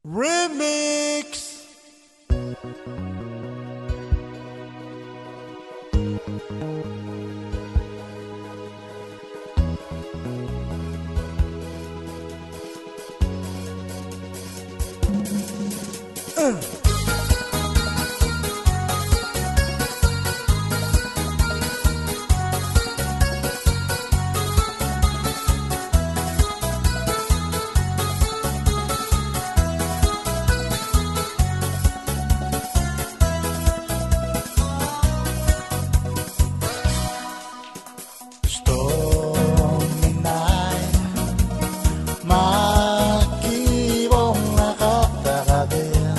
Remix. Stormy night, makibong nakatakadir.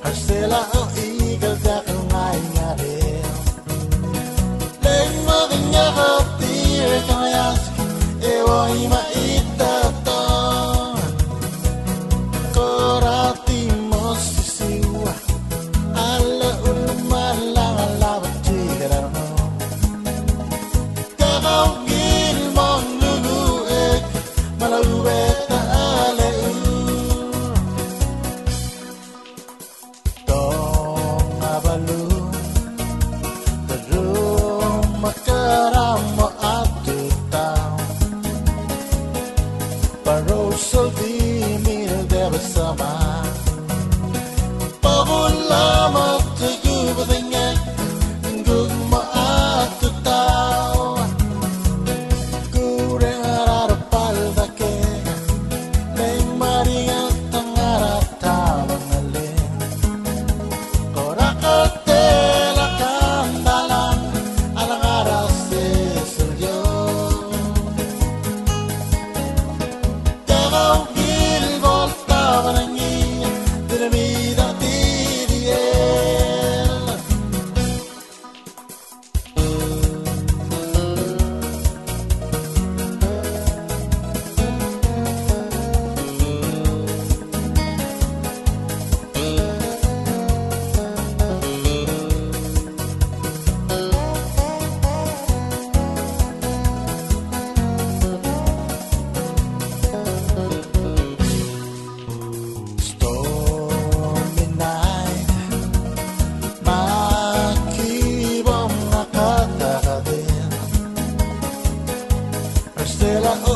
Harsela o igal dakal ngay ngarir. Leng mo kanya katir kayas, ewoy maitato. Korati mo sisiwa, ala ulmalang alawat tigarar mo. Malawet ale tong abalu terus makaram mo atutaw parosol di mil de bersama pagulama tegubadanya ngug mo atutaw Stella o